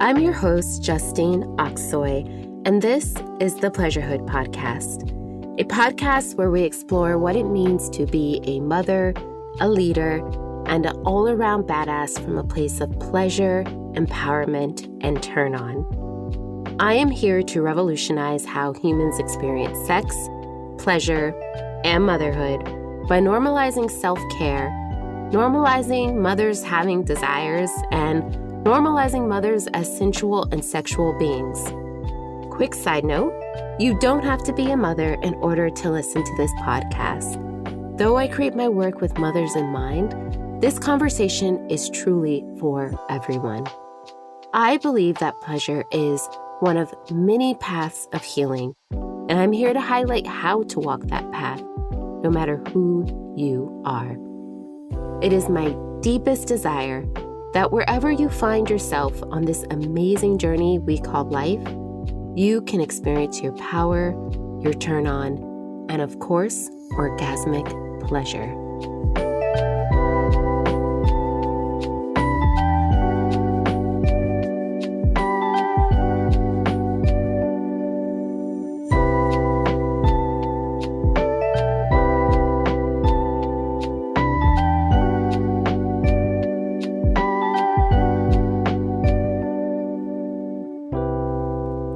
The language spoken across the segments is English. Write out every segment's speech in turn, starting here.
I'm your host, Justine Oxsoy, and this is the Pleasurehood Podcast, a podcast where we explore what it means to be a mother, a leader, and an all-around badass from a place of pleasure, empowerment, and turn on. I am here to revolutionize how humans experience sex, pleasure, and motherhood by normalizing self-care, normalizing mothers having desires, and normalizing mothers as sensual and sexual beings. Quick side note, you don't have to be a mother in order to listen to this podcast. Though I create my work with mothers in mind, this conversation is truly for everyone. I believe that pleasure is one of many paths of healing, and I'm here to highlight how to walk that path, no matter who you are. It is my deepest desire that wherever you find yourself on this amazing journey we call life, you can experience your power, your turn on, and of course, orgasmic pleasure.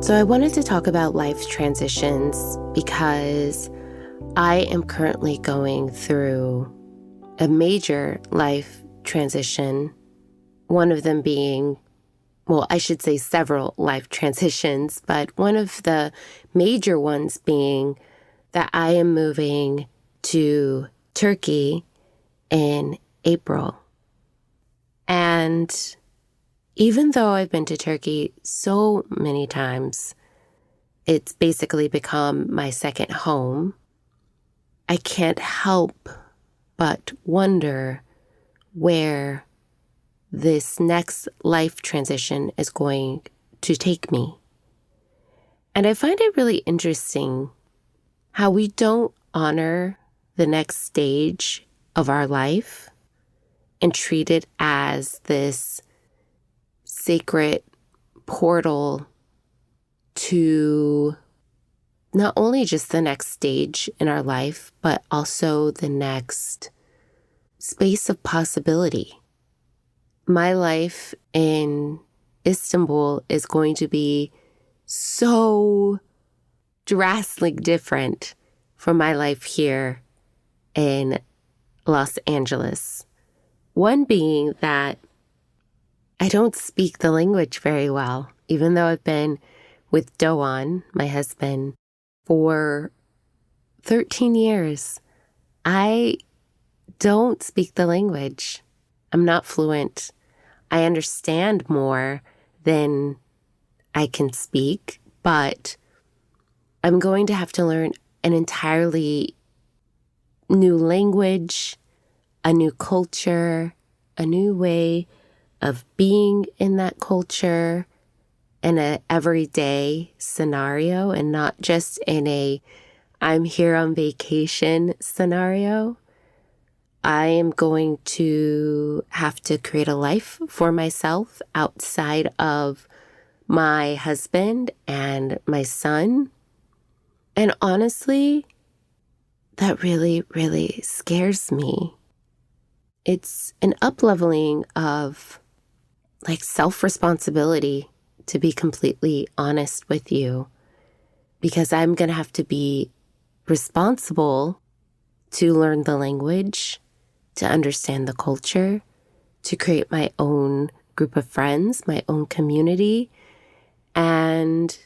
So I wanted to talk about life transitions because I am currently going through a major life transition, one of them being, well, I should say several life transitions, but one of the major ones being that I am moving to Turkey in April. And even though I've been to Turkey so many times, it's basically become my second home, I can't help but wonder where this next life transition is going to take me. And I find it really interesting how we don't honor the next stage of our life and treat it as this sacred portal to not only just the next stage in our life, but also the next space of possibility. My life in Istanbul is going to be so drastically different from my life here in Los Angeles. One being that I don't speak the language very well, even though I've been with Doan, my husband, for 13 years. I don't speak the language. I'm not fluent. I understand more than I can speak, but I'm going to have to learn an entirely new language, a new culture, a new way of being in that culture in an everyday scenario and not just in a I'm here on vacation scenario. I am going to have to create a life for myself outside of my husband and my son. And honestly, that really, really scares me. It's an up-leveling of self-responsibility, to be completely honest with you, because I'm going to have to be responsible to learn the language, to understand the culture, to create my own group of friends, my own community. And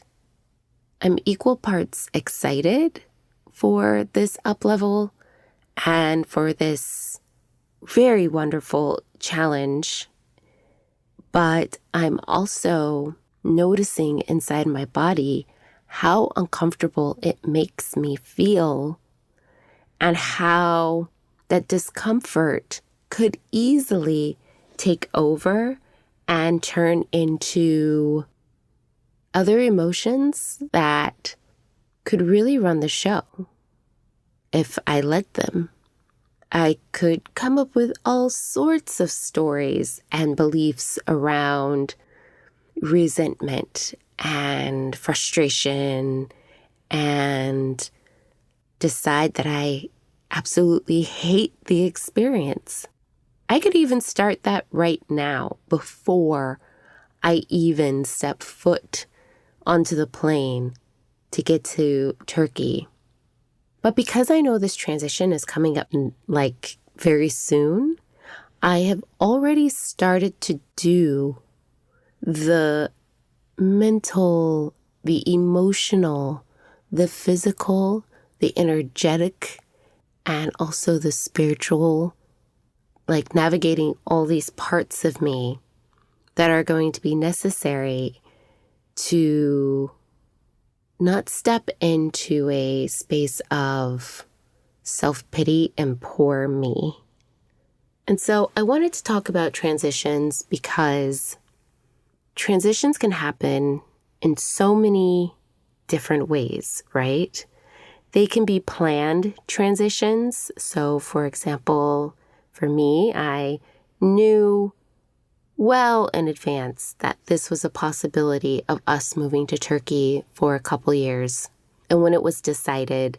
I'm equal parts excited for this up level and for this very wonderful challenge. But I'm also noticing inside my body how uncomfortable it makes me feel and how that discomfort could easily take over and turn into other emotions that could really run the show if I let them. I could come up with all sorts of stories and beliefs around resentment and frustration and decide that I absolutely hate the experience. I could even start that right now before I even step foot onto the plane to get to Turkey. But because I know this transition is coming up very soon, I have already started to do the mental, the emotional, the physical, the energetic, and also the spiritual, navigating all these parts of me that are going to be necessary to not step into a space of self-pity and poor me. And so I wanted to talk about transitions because transitions can happen in so many different ways, right? They can be planned transitions. So, for example, for me, I knew well in advance that this was a possibility of us moving to Turkey for a couple years. And when it was decided,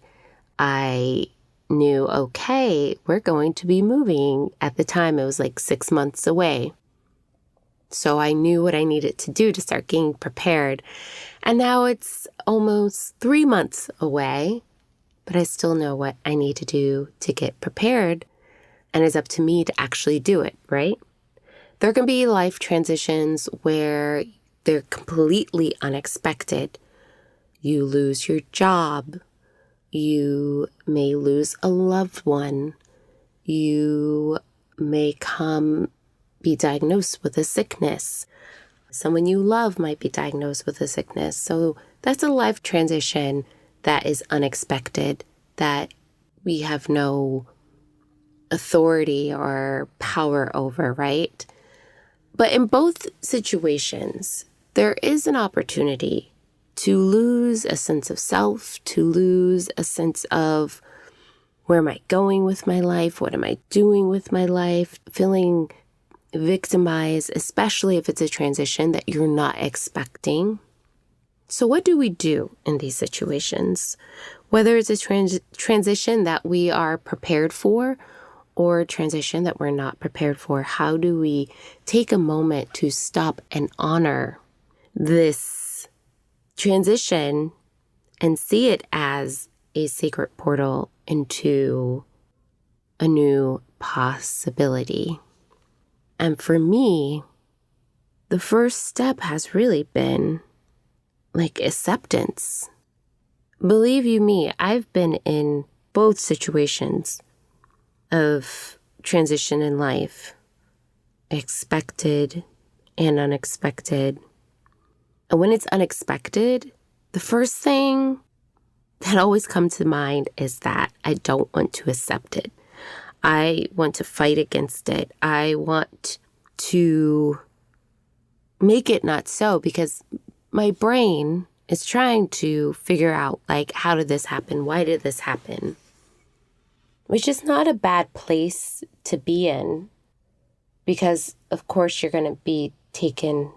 I knew, okay, we're going to be moving. At the time, it was 6 months away. So I knew what I needed to do to start getting prepared. And now it's almost 3 months away, but I still know what I need to do to get prepared. And it's up to me to actually do it, right? There can be life transitions where they're completely unexpected. You lose your job. You may lose a loved one. You may be diagnosed with a sickness. Someone you love might be diagnosed with a sickness. So that's a life transition that is unexpected, that we have no authority or power over, right? But in both situations, there is an opportunity to lose a sense of self, to lose a sense of where am I going with my life? What am I doing with my life? Feeling victimized, especially if it's a transition that you're not expecting. So what do we do in these situations? Whether it's a transition that we are prepared for or a transition that we're not prepared for, how do we take a moment to stop and honor this transition and see it as a sacred portal into a new possibility? And for me, the first step has really been acceptance. Believe you me, I've been in both situations of transition in life, expected and unexpected. And when it's unexpected, the first thing that always comes to mind is that I don't want to accept it. I want to fight against it. I want to make it not so, because my brain is trying to figure out, how did this happen? Why did this happen? Which is not a bad place to be in, because, of course, you're going to be taken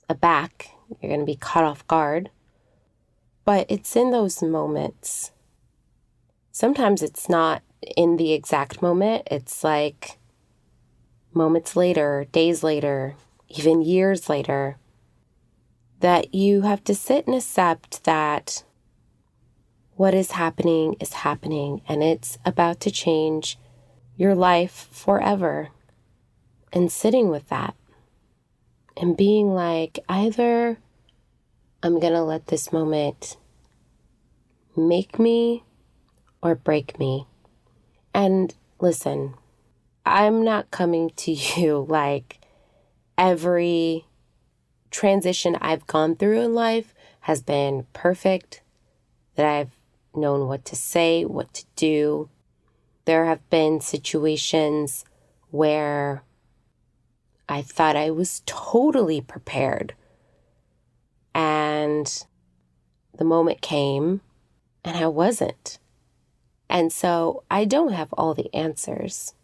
aback. You're going to be caught off guard. But it's in those moments. Sometimes it's not in the exact moment. It's moments later, days later, even years later, that you have to sit and accept that what is happening, and it's about to change your life forever. And sitting with that and being either I'm going to let this moment make me or break me. And listen, I'm not coming to you every transition I've gone through in life has been perfect, that I've known what to say, what to do. There have been situations where I thought I was totally prepared, and the moment came and I wasn't. And so I don't have all the answers,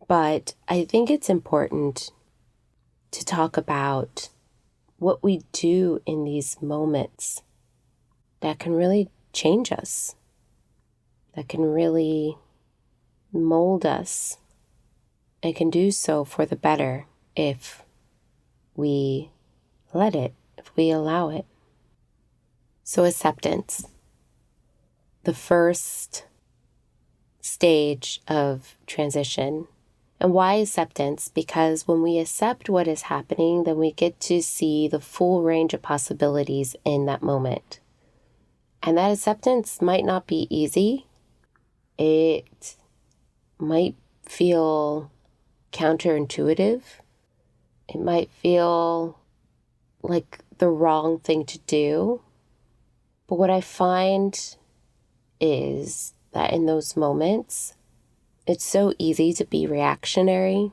but I think it's important to talk about what we do in these moments that can really change us, that can really mold us, and can do so for the better if we let it, if we allow it. So acceptance, the first stage of transition. And why acceptance? Because when we accept what is happening, then we get to see the full range of possibilities in that moment. And that acceptance might not be easy. It might feel counterintuitive. It might feel like the wrong thing to do. But what I find is that in those moments, it's so easy to be reactionary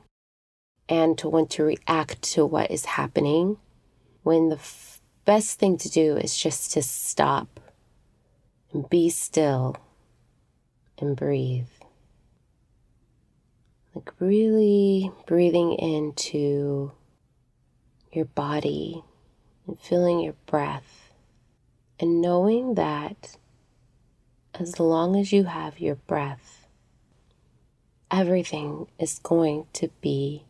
and to want to react to what is happening when the best thing to do is just to stop and be still and breathe. Like really breathing into your body and feeling your breath and knowing that as long as you have your breath, everything is going to be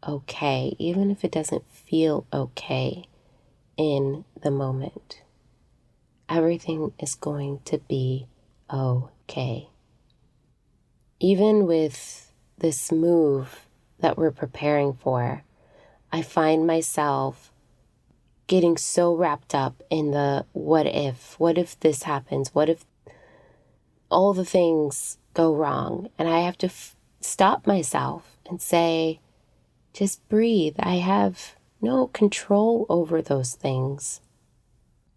okay, even if it doesn't feel okay in the moment. Everything is going to be okay. Even with this move that we're preparing for, I find myself getting so wrapped up in the what if this happens, what if all the things go wrong, and I have to stop myself and say, just breathe. I have no control over those things.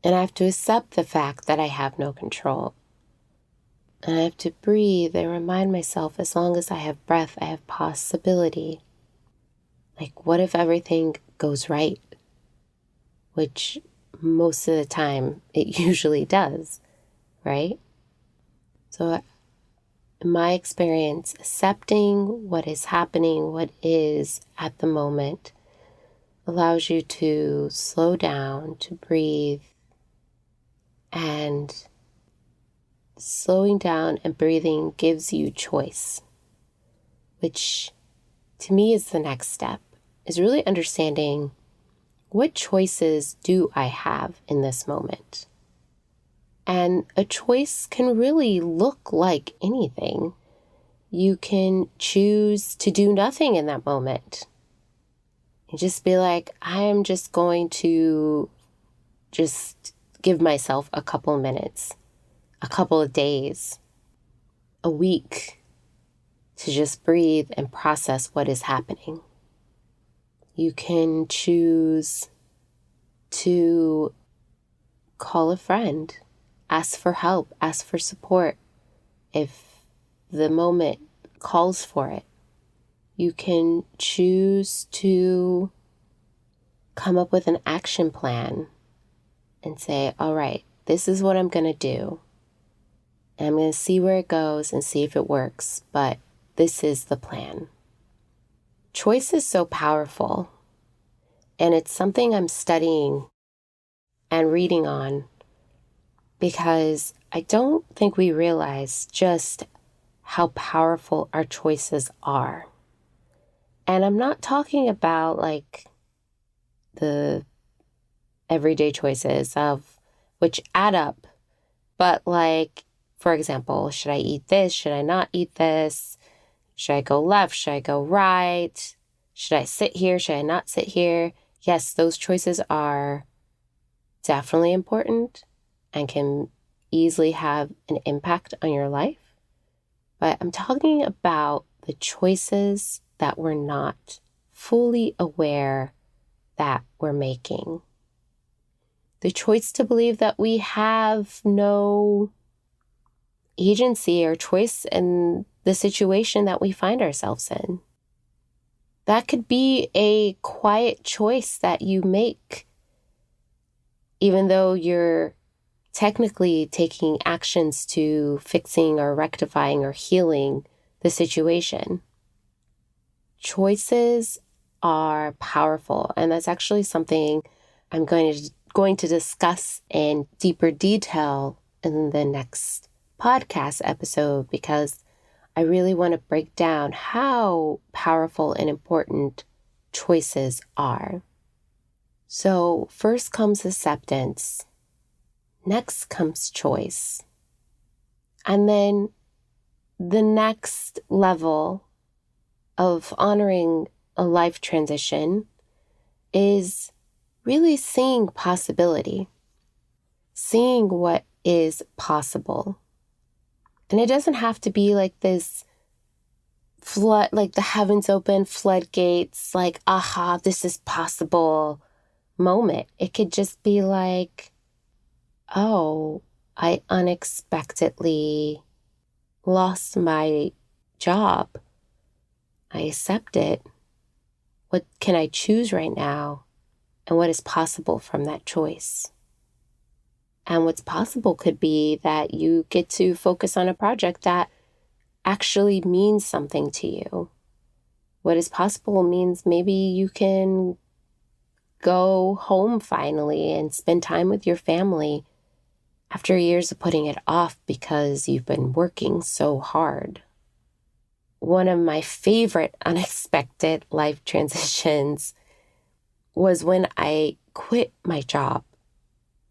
And I have to accept the fact that I have no control. And I have to breathe and remind myself, as long as I have breath, I have possibility. Like, what if everything goes right? Which most of the time it usually does, right? So in my experience, accepting what is happening, what is at the moment, allows you to slow down, to breathe, and slowing down and breathing gives you choice, which to me is the next step, is really understanding what choices do I have in this moment. And a choice can really look like anything. You can choose to do nothing in that moment. And just be like, I am just going to just give myself a couple of minutes, a couple of days, a week to just breathe and process what is happening. You can choose to call a friend, ask for help, ask for support if the moment calls for it. You can choose to come up with an action plan and say, all right, this is what I'm going to do. And I'm going to see where it goes and see if it works, but this is the plan. Choice is so powerful, and it's something I'm studying and reading on because I don't think we realize just how powerful our choices are. And I'm not talking about like the everyday choices of which add up, but like, for example, should I eat this? Should I not eat this? Should I go left? Should I go right? Should I sit here? Should I not sit here? Yes, those choices are definitely important and can easily have an impact on your life. But I'm talking about the choices that we're not fully aware that we're making. The choice to believe that we have no agency or choice in the situation that we find ourselves in. That could be a quiet choice that you make, even though you're technically taking actions to fixing or rectifying or healing the situation. Choices are powerful. And that's actually something I'm going to discuss in deeper detail in the next podcast episode, because I really want to break down how powerful and important choices are. So first comes acceptance, next comes choice. And then the next level of honoring a life transition is really seeing possibility, seeing what is possible. And it doesn't have to be like this flood, like the heavens open, floodgates, like, aha, this is possible moment. It could just be like, oh, I unexpectedly lost my job. I accept it. What can I choose right now? And what is possible from that choice? And what's possible could be that you get to focus on a project that actually means something to you. What is possible means maybe you can go home finally and spend time with your family after years of putting it off because you've been working so hard. One of my favorite unexpected life transitions was when I quit my job.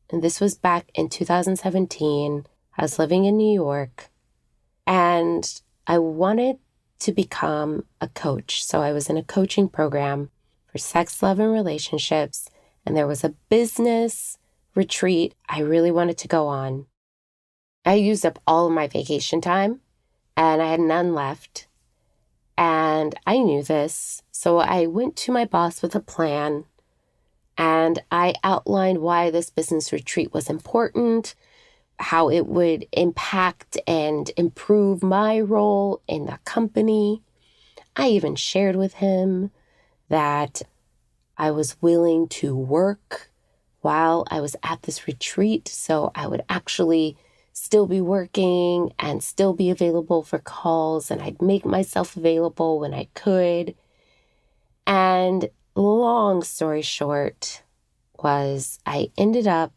And this was back in 2017. I was living in New York and I wanted to become a coach. So I was in a coaching program for sex, love, and relationships. And there was a business retreat I really wanted to go on. I used up all of my vacation time and I had none left. And I knew this. So I went to my boss with a plan and I outlined why this business retreat was important, how it would impact and improve my role in the company. I even shared with him that I was willing to work while I was at this retreat, so I would actually still be working and still be available for calls, and I'd make myself available when I could. And long story short was I ended up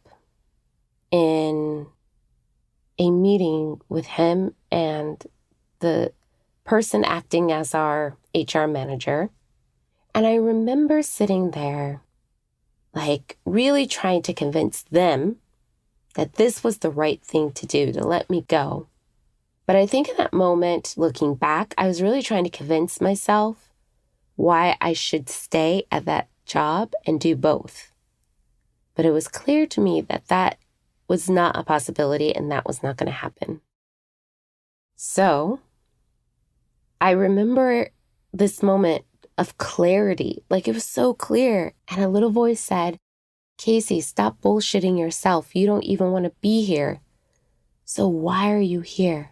in a meeting with him and the person acting as our HR manager. And I remember sitting there, like really trying to convince them that this was the right thing to do, to let me go. But I think in that moment, looking back, I was really trying to convince myself why I should stay at that job and do both. But it was clear to me that that was not a possibility and that was not going to happen. So I remember this moment of clarity, like it was so clear. And a little voice said, Casey, stop bullshitting yourself. You don't even want to be here. So why are you here?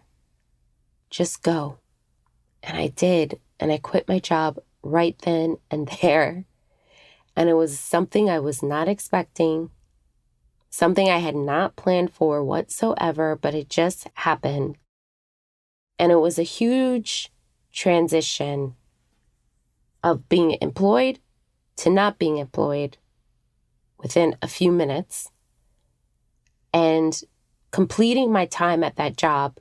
Just go. And I did. And I quit my job right then and there. And it was something I was not expecting, something I had not planned for whatsoever, but it just happened. And it was a huge transition of being employed to not being employed within a few minutes and completing my time at that job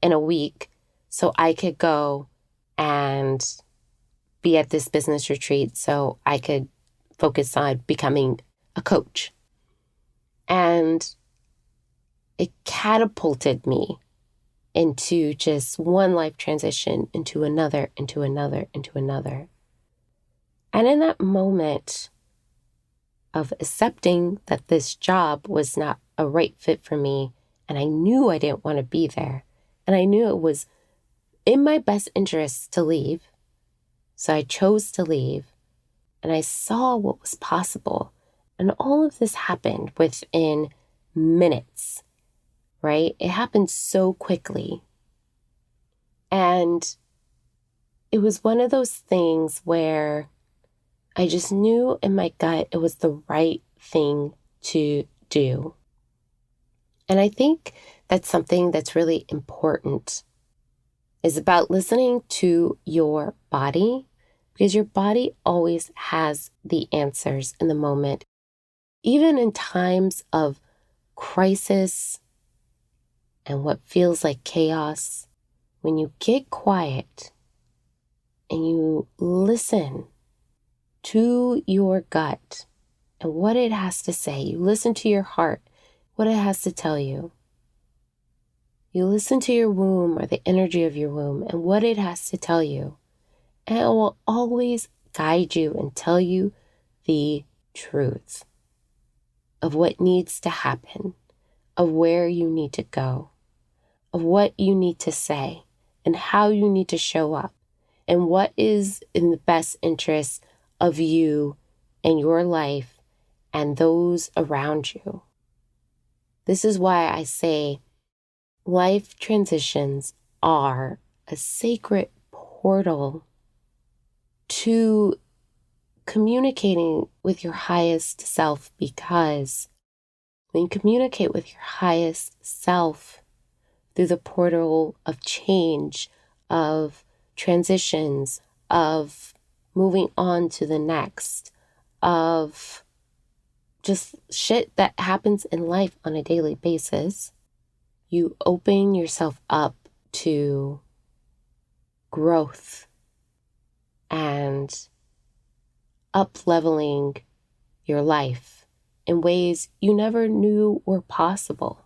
in a week so I could go and be at this business retreat so I could focus on becoming a coach. And it catapulted me into just one life transition into another, into another, into another. And in that moment of accepting that this job was not a right fit for me, and I knew I didn't want to be there, and I knew it was in my best interest to leave, so I chose to leave, and I saw what was possible. And all of this happened within minutes, right? It happened so quickly. And it was one of those things where I just knew in my gut it was the right thing to do. And I think that's something that's really important, is about listening to your body, because your body always has the answers in the moment. Even in times of crisis and what feels like chaos, when you get quiet and you listen to your gut and what it has to say, you listen to your heart, what it has to tell you. You listen to your womb or the energy of your womb and what it has to tell you. And it will always guide you and tell you the truth of what needs to happen, of where you need to go, of what you need to say, and how you need to show up, and what is in the best interest of you and your life and those around you. This is why I say life transitions are a sacred portal to communicating with your highest self, because when you communicate with your highest self through the portal of change, of transitions, of moving on to the next, of just shit that happens in life on a daily basis, you open yourself up to growth and up-leveling your life in ways you never knew were possible.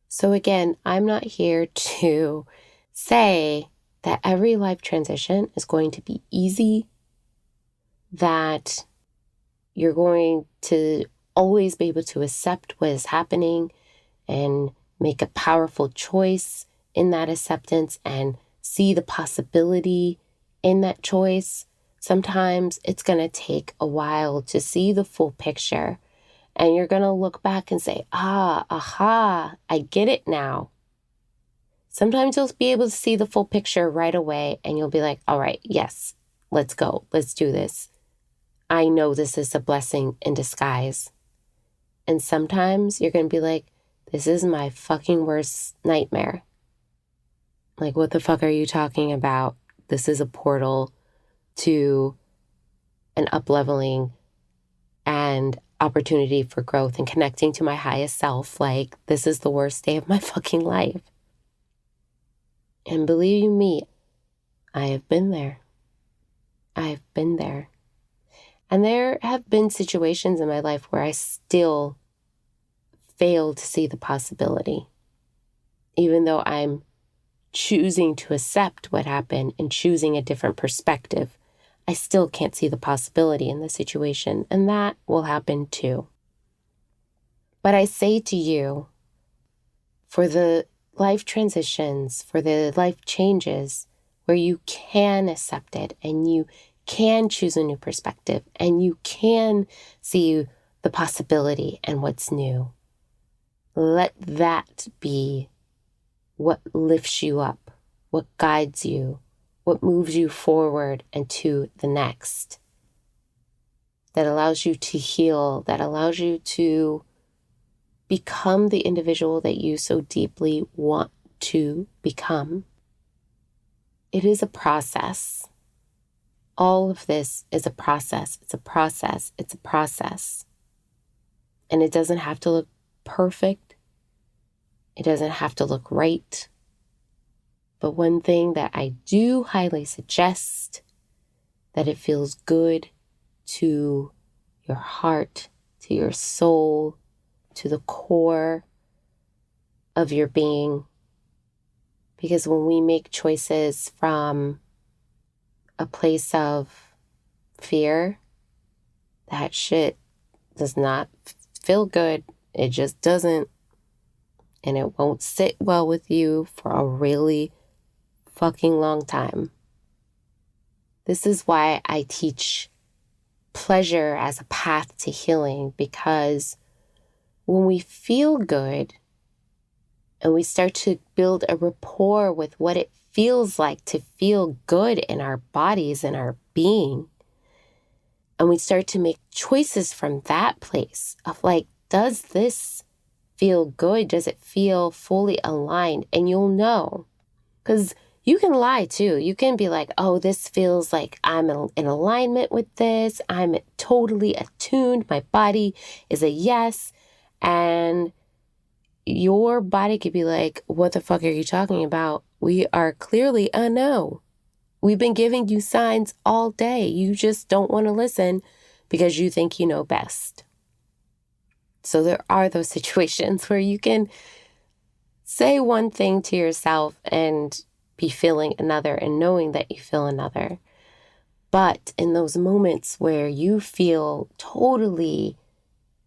So again, I'm not here to say that every life transition is going to be easy, that you're going to always be able to accept what is happening and make a powerful choice in that acceptance and see the possibility in that choice. Sometimes it's going to take a while to see the full picture, and you're going to look back and say, aha, I get it now. Sometimes you'll be able to see the full picture right away, and you'll be like, all right, yes, let's go. Let's do this. I know this is a blessing in disguise. And sometimes you're going to be like, this is my fucking worst nightmare. Like, what the fuck are you talking about? This is a portal to an up-leveling and opportunity for growth and connecting to my highest self. Like, this is the worst day of my fucking life. And believe you me, I have been there. I've been there. And there have been situations in my life where I still fail to see the possibility. Even though I'm choosing to accept what happened and choosing a different perspective, I still can't see the possibility in the situation. And that will happen too. But I say to you, for the life transitions, for the life changes where you can accept it and you can choose a new perspective and you can see the possibility and what's new, let that be what lifts you up, what guides you, what moves you forward and to the next, that allows you to heal, that allows you to become the individual that you so deeply want to become. It is a process. All of this is a process. It's a process. It's a process. And it doesn't have to look perfect. It doesn't have to look right. But one thing that I do highly suggest, that it feels good to your heart, to your soul, to the core of your being. Because when we make choices from a place of fear, that shit does not feel good. It just doesn't. And it won't sit well with you for a really fucking long time. This is why I teach pleasure as a path to healing, because when we feel good and we start to build a rapport with what it feels like to feel good in our bodies and our being, and we start to make choices from that place of like, does this feel good? Does it feel fully aligned? And you'll know, because You can lie too. You can be like, oh, this feels like I'm in alignment with this. I'm totally attuned. My body is a yes. And your body could be like, what the fuck are you talking about? We are clearly a no. We've been giving you signs all day. You just don't want to listen because you think you know best. So there are those situations where you can say one thing to yourself and be feeling another and knowing that you feel another. But in those moments where you feel totally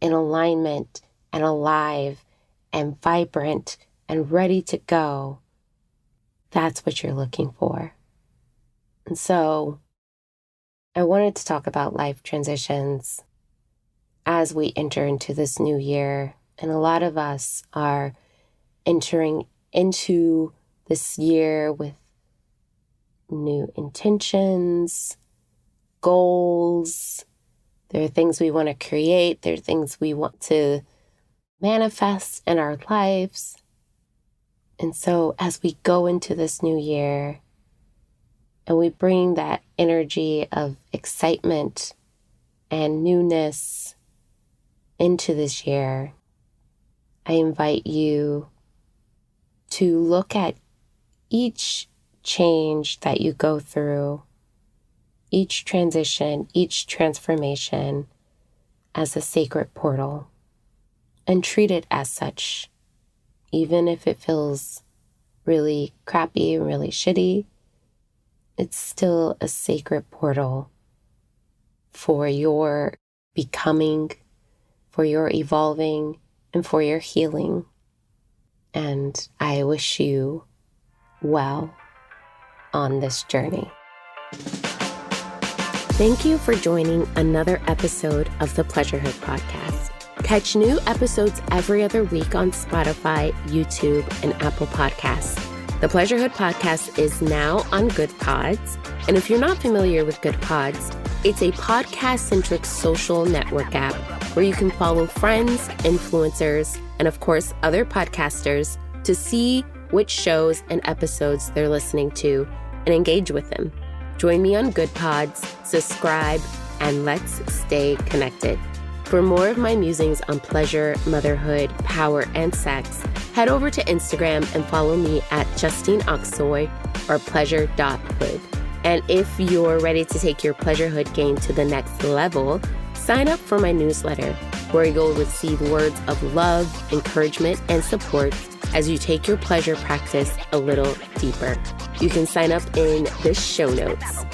in alignment and alive and vibrant and ready to go, that's what you're looking for. And so I wanted to talk about life transitions as we enter into this new year. And a lot of us are entering into this year with new intentions, goals. There are things we want to create. There are things we want to manifest in our lives. And so as we go into this new year and we bring that energy of excitement and newness into this year, I invite you to look at each change that you go through, each transition, each transformation as a sacred portal, and treat it as such. Even if it feels really crappy and really shitty, it's still a sacred portal for your becoming, for your evolving, and for your healing. And I wish you well on this journey. Thank you for joining another episode of the Pleasurehood Podcast. Catch new episodes every other week on Spotify, YouTube, and Apple Podcasts. The Pleasurehood Podcast is now on Good Pods. And if you're not familiar with Good Pods, it's a podcast-centric social network app where you can follow friends, influencers, and of course, other podcasters to see which shows and episodes they're listening to and engage with them. Join me on Good Pods, subscribe, and let's stay connected. For more of my musings on pleasure, motherhood, power, and sex, head over to Instagram and follow me at Justine Oxoy or pleasure.hood. And if you're ready to take your Pleasurehood game to the next level, sign up for my newsletter, where you'll receive words of love, encouragement, and support as you take your pleasure practice a little deeper. You can sign up in the show notes.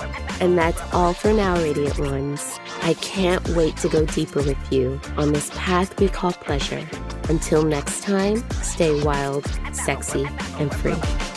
And that's all for now, Radiant Ones. I can't wait to go deeper with you on this path we call pleasure. Until next time, stay wild, sexy, and free.